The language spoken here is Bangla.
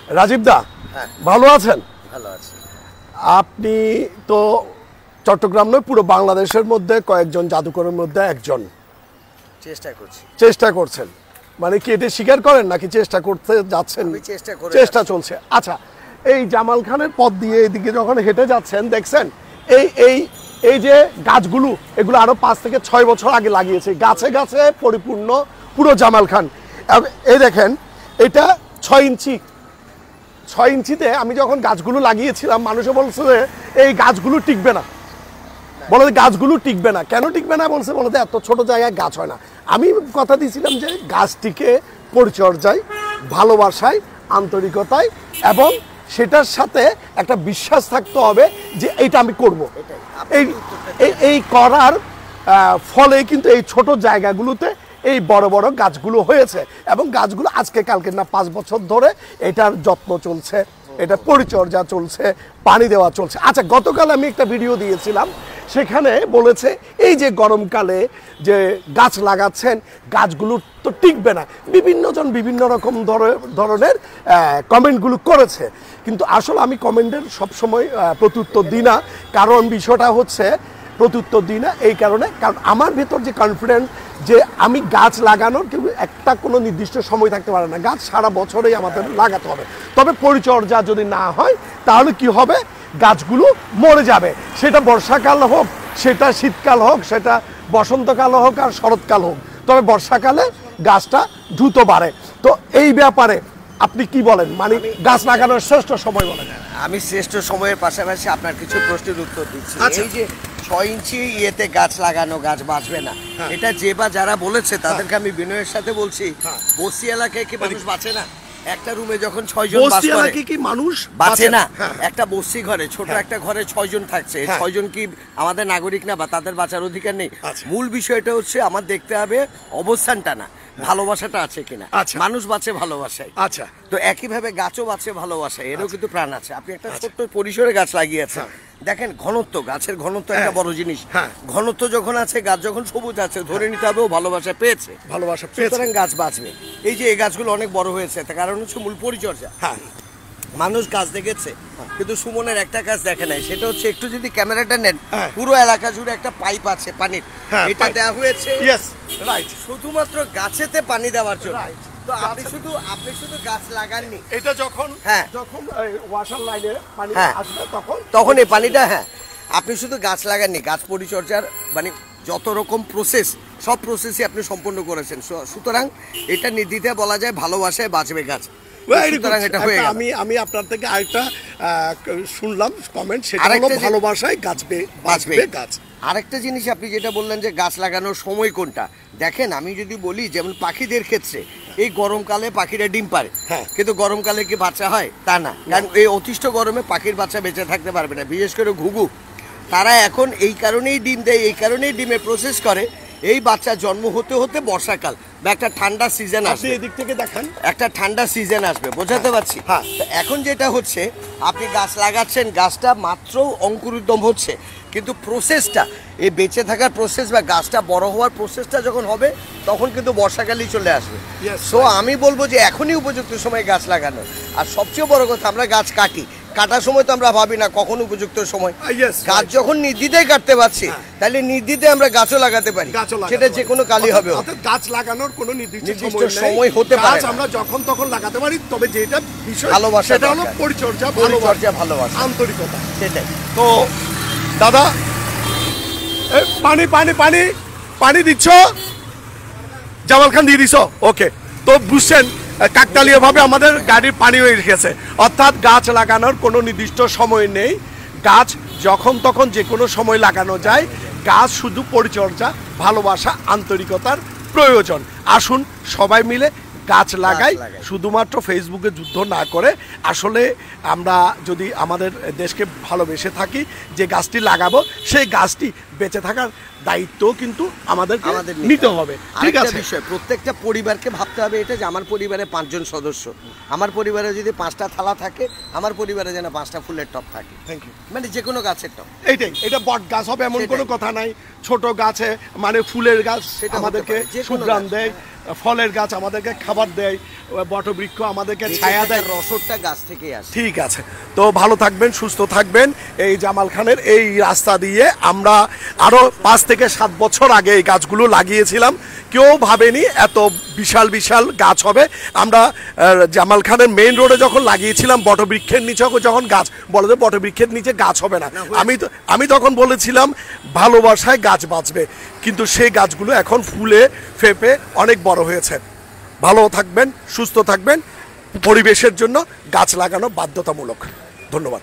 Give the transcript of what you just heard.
রাজীব দা, ভালো আছেন? ভালো আছি। আপনি তো চট্টগ্রাম নয়, পুরো বাংলাদেশের মধ্যে কয়েকজন জাদুকরের মধ্যে একজন। চেষ্টা করছেন মানে কি এটা স্বীকার করেন নাকি চেষ্টা করতে যাচ্ছেন? চেষ্টা চলছে। আচ্ছা, এই জামাল খানের পথ দিয়ে এদিকে যখন হেঁটে যাচ্ছেন দেখছেন এই এই এই যে গাছগুলো, এগুলো আরো 5 থেকে 6 বছর আগে লাগিয়েছে, গাছে গাছে পরিপূর্ণ পুরো জামাল খান। এই দেখেন এটা 6 ইঞ্চিতে আমি যখন গাছগুলো লাগিয়েছিলাম মানুষে বলছে যে এই গাছগুলো টিকবে না, বলে গাছগুলো টিকবে না। কেন টিকবে না বলছে? বলতে এত ছোট জায়গায় গাছ হয় না। আমি কথা দিয়েছিলাম যে গাছটিকে পরিচর্যায়, ভালোবাসায়, আন্তরিকতায় এবং সেটার সাথে একটা বিশ্বাস থাকতে হবে যে এইটা আমি করব। এই করার ফলে কিন্তু এই ছোট জায়গাগুলোতে এই বড় বড় গাছগুলো হয়েছে এবং গাছগুলো আজকে কালকে না, 5 বছর ধরে এটার যত্ন চলছে, এটা পরিচর্যা চলছে, পানি দেওয়া চলছে। আচ্ছা, গতকাল আমি একটা ভিডিও দিয়েছিলাম, সেখানে বলেছে এই যে গরমকালে যে গাছ লাগাচ্ছেন গাছগুলো তো টিকবে না। বিভিন্ন জন বিভিন্ন রকম ধরনের কমেন্টগুলো করেছে, কিন্তু আসলে আমি কমেন্টের সবসময় প্রত্যুত্তর দিই না। কারণ বিষয়টা হচ্ছে প্রত্যুত্তর দিই না এই কারণে, কারণ আমার ভেতর যে কনফিডেন্স যে আমি গাছ লাগানোর কিন্তু একটা কোনো নির্দিষ্ট সময় থাকতে পারে না, গাছ সারা বছরেই আমাদের লাগাতে হবে। তবে পরিচর্যা যদি না হয় তাহলে কি হবে? গাছগুলো মরে যাবে। সেটা বর্ষাকাল হোক, সেটা শীতকাল হোক, সেটা বসন্তকাল হোক আর শরৎকাল হোক, তবে বর্ষাকালে গাছটা দ্রুত বাড়ে। তো এই ব্যাপারে আপনি কি বলেন? মানে গাছ লাগানোর শ্রেষ্ঠ সময় বলেন। আমি শ্রেষ্ঠ সময়ের পাশাপাশি আপনার কিছু প্রশ্নের উত্তর দিচ্ছি। এই যে 6 ইঞ্চি ইয়েতে গাছ লাগানো, গাছ বাঁচবে না, এটা যে বা যারা বলেছে তাদেরকে আমি বিনয়ের সাথে বলছি, বস্তি এলাকায় কি মানুষ বাঁচে না? একটা রুমে যখন 6 জন বাস করে কি মানুষ বাঁচে না? একটা বস্তি ঘরে, ছোট একটা ঘরে 6 জন থাকছে, 6 জন কি আমাদের নাগরিক না, বা তাদের বাঁচার অধিকার নেই? মূল বিষয়টা হচ্ছে আমার দেখতে হবে অবস্থানটা না, ভালোবাসাটা আছে কিনা। মানুষ বাঁচে ভালোবাসায়। আচ্ছা, তো একইভাবে গাছও বাঁচে ভালোবাসায়, এরও কিন্তু প্রাণ আছে। আপনি একটা ছোট্ট পরিসরে গাছ লাগিয়েছেন, দেখেন ঘনত্ব, গাছের ঘনত্ব একটা বড় জিনিস। ঘনত্ব যখন আছে, গাছ যখন সবুজ আছে, ধরে নিতে হবে ও ভালোবাসা পেয়েছে, সুতরাং গাছ বাঁচবে। এই যে এই গাছগুলো অনেক বড় হয়েছে, তার কারণ হচ্ছে মূল পরিচর্যা। মানুষ গাছ দেখেছে কিন্তু সুমনের একটা গাছ দেখে নাই, সেটা হচ্ছে একটু যদি ক্যামেরাটা নেন, পুরো এলাকা জুড়ে একটা পাইপ আছে পানির, এটা দেওয়া হয়েছে শুধুমাত্র গাছেতে পানি দেওয়ার জন্য। তো আপনি শুধু গাছ লাগাননি, এটা যখন ওয়াসার লাইনে পানি আসবে তখন এই পানিটা, আপনি শুধু গাছ লাগাননি, গাছ পরিচর্যার মানে যত রকম প্রসেস, সব প্রসেসই আপনি সম্পন্ন করেছেন। সুতরাং এটা নির্দ্বিধায় বলা যায় ভালোবাসায় বাঁচবে গাছ। আমি আপনার থেকে আরেকটা শুনলাম কমেন্ট, সেটা হলো ভালোবাসায় বাঁচবে গাছ। আরেকটা জিনিস আপনি যেটা বললেন যে গাছ লাগানোর সময় কোনটা, দেখেন আমি যদি বলি যেমন পাখিদের ক্ষেত্রে এই গরমকালে পাখিরা ডিম পারে, কিন্তু গরমকালে কি বাচ্চা হয়? তা না, কারণ এই অতিষ্ঠ গরমে পাখির বাচ্চা বেঁচে থাকতে পারবে না। বিশেষ করে ঘুঘু, তারা এখন এই কারণেই ডিম দেয়, এই কারণেই ডিমে প্রসেস করে, এই বাচ্চা জন্ম হতে হতে বর্ষাকাল বা একটা ঠান্ডা সিজন আসবে। এদিক থেকে দেখেন, একটা ঠান্ডা সিজন আসবে, বোঝাতে পারছি? এখন যেটা হচ্ছে, আপনি গাছ লাগাচ্ছেন, গাছটা মাত্র অঙ্কুরোদ্গম হচ্ছে, কিন্তু প্রসেসটা, এই বেঁচে থাকার প্রসেস বা গাছটা বড় হওয়ার প্রসেসটা যখন হবে তখন কিন্তু বর্ষাকালই চলে আসবে। সো আমি বলবো যে এখনই উপযুক্ত সময় গাছ লাগানো। আর সবচেয়ে বড় কথা, আমরা গাছ কাটার সময় তো আমরা ভাবি না কখন উপযুক্ত সময়। গাছ যখন নির্দ্বিধায় কাটতে পারছি, তাহলে নির্দ্বিধায় আমরা গাছও লাগাতে পারি, সেটা যে কোনো কালই হবে। গাছ লাগানোর কোনো নির্দিষ্ট সময় হতে পারে, আমরা যখন তখন লাগাতে পারি। তবে যেটা বিষয় ভালোবাসা, সেটা হলো পরিচর্যা, ভালোবাসা, আন্তরিকতা, সেটাই। তো দাদা পানি পানি পানি পানি দিচ্ছ, জামাল খান দিয়ে দিছ, ওকে। তো বুঝছেন কাকতালীয় ভাবে আমাদের গাড়ির পানি হয়ে গেছে। অর্থাৎ গাছ লাগানোর কোনো নির্দিষ্ট সময় নেই, গাছ যখন তখন যে কোনো সময় লাগানো যায়। গাছ শুধু পরিচর্যা, ভালোবাসা, আন্তরিকতার প্রয়োজন। আসুন সবাই মিলে গাছ লাগাই, শুধুমাত্র ফেসবুকে যুদ্ধ না করে। আসলে আমরা যদি আমাদের দেশকে ভালোবেসে থাকি, যে গাছটি লাগাবো সেই গাছটি বেঁচে থাকার দায়িত্ব কিন্তু আমাদের আমাদের নিতে হবে। ঠিক আরেকটা আছে, বিষয়, প্রত্যেকটা পরিবারকে ভাবতে হবে এটা যে আমার পরিবারে 5 জন সদস্য, আমার পরিবারে যদি 5টা থালা থাকে, আমার পরিবারে যেন 5টা ফুলের টব থাকে। Thank you. মানে যে কোনো গাছের টব। এইটাই, এটা বট গাছ হবে এমন সেটাই। কোনো কথা নাই, ছোট গাছে মানে ফুলের গাছ সেটা হতে আমাদেরকে পারে, যে কোনো সুঘ্রাণ গাছ। দেয়, ফলের গাছ আমাদেরকে খাবার দেয়, বটবৃক্ষ আমাদেরকে ছায়া দেয়। রসদটা গাছ থেকে আসে। ঠিক আছে, তো ভালো থাকবেন, সুস্থ থাকবেন। এই জামাল খানের এই রাস্তা দিয়ে আমরা আরো 5 থেকে 7 বছর আগে এই গাছগুলো লাগিয়েছিলাম, কেউ ভাবেনি এত বিশাল বিশাল গাছ হবে। আমরা জামাল খানের মেইন রোডে যখন লাগিয়েছিলাম বটবৃক্ষের নিচে যখন গাছ, বলে যে বটবৃক্ষের নিচে গাছ হবে না, আমি তখন বলেছিলাম ভালোবাসায় গাছ বাঁচবে, কিন্তু সেই গাছগুলো এখন ফুলে ফেপে অনেক বড় হয়েছে। ভালো থাকবেন, সুস্থ থাকবেন, পরিবেশের জন্য গাছ লাগানো বাধ্যতামূলক। ধন্যবাদ।